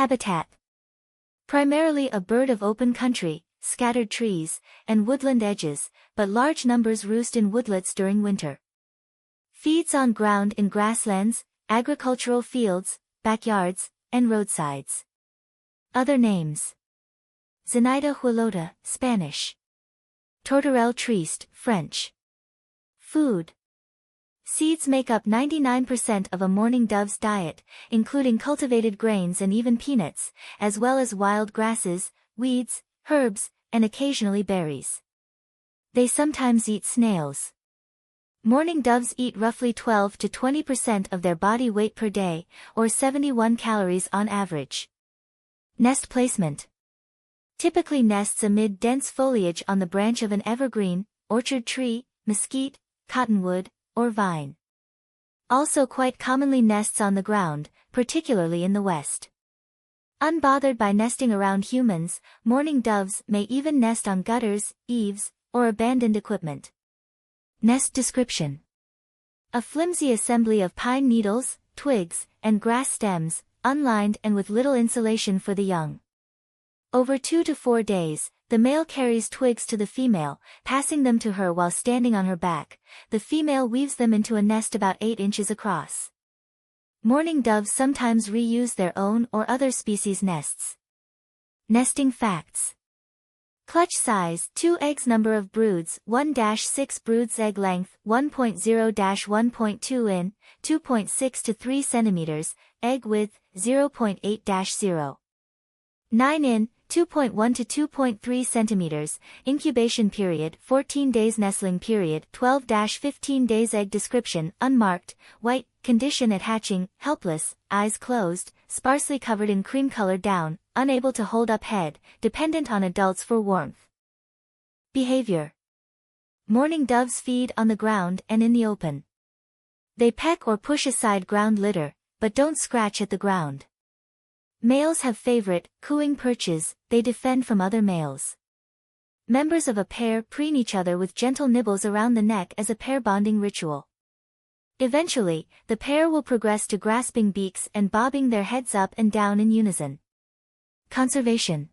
Habitat. Primarily a bird of open country, scattered trees, and woodland edges, but large numbers roost in woodlets during winter. Feeds on ground in grasslands, agricultural fields, backyards, and roadsides. Other names. Zenaida huilota, Spanish. Tourterelle triste, French. Food. Seeds make up 99% of a mourning dove's diet, including cultivated grains and even peanuts, as well as wild grasses, weeds, herbs, and occasionally berries. They sometimes eat snails. Mourning doves eat roughly 12 to 20% of their body weight per day, or 71 calories on average. Nest placement. Typically nests amid dense foliage on the branch of an evergreen, orchard tree, mesquite, cottonwood, or vine. Also quite commonly nests on the ground, particularly in the West. Unbothered by nesting around humans, mourning doves may even nest on gutters, eaves, or abandoned equipment. Nest description. A flimsy assembly of pine needles, twigs, and grass stems, unlined and with little insulation for the young. Over 2 to 4 days, the male carries twigs to the female, passing them to her while standing on her back. The female weaves them into a nest about 8 inches across. Mourning doves sometimes reuse their own or other species' nests. Nesting facts. Clutch size 2 eggs, number of broods 1-6 broods, egg length 1.0-1.2 in, 2.6 to 3 centimeters, egg width 0.8-0. 9 in, 2.1 to 2.3 centimeters, incubation period 14 days, nestling period 12-15 days, egg description unmarked, white, condition at hatching, helpless, eyes closed, sparsely covered in cream-colored down, unable to hold up head, dependent on adults for warmth. Behavior. Mourning doves feed on the ground and in the open. They peck or push aside ground litter, but don't scratch at the ground. Males have favorite, cooing perches, they defend from other males. Members of a pair preen each other with gentle nibbles around the neck as a pair bonding ritual. Eventually, the pair will progress to grasping beaks and bobbing their heads up and down in unison. Conservation.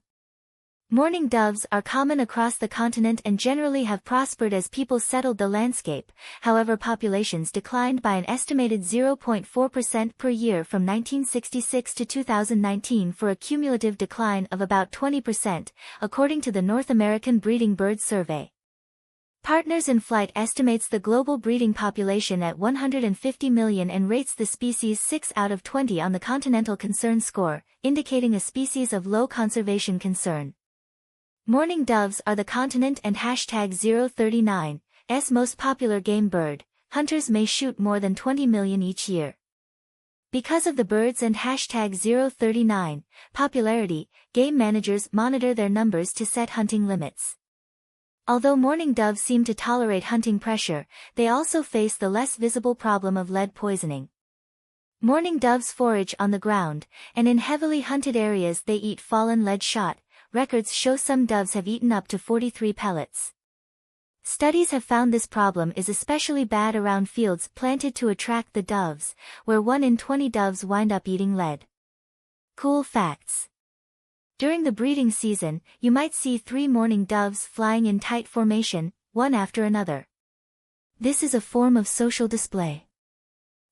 Mourning doves are common across the continent and generally have prospered as people settled the landscape. However, populations declined by an estimated 0.4% per year from 1966 to 2019 for a cumulative decline of about 20%, according to the North American Breeding Bird Survey. Partners in Flight estimates the global breeding population at 150 million and rates the species 6 out of 20 on the Continental Concern Score, indicating a species of low conservation concern. Mourning doves are the continent and #039's most popular game bird. Hunters may shoot more than 20 million each year. Because of the birds and #039 popularity, game managers monitor their numbers to set hunting limits. Although mourning doves seem to tolerate hunting pressure, they also face the less visible problem of lead poisoning. Mourning doves forage on the ground, and in heavily hunted areas they eat fallen lead shot. Records show some doves have eaten up to 43 pellets. Studies have found this problem is especially bad around fields planted to attract the doves, where 1 in 20 doves wind up eating lead. Cool facts. During the breeding season, you might see 3 mourning doves flying in tight formation, one after another. This is a form of social display.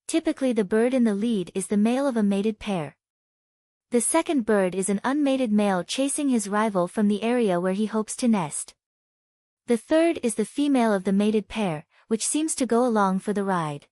Typically the bird in the lead is the male of a mated pair. The second bird is an unmated male chasing his rival from the area where he hopes to nest. The third is the female of the mated pair, which seems to go along for the ride.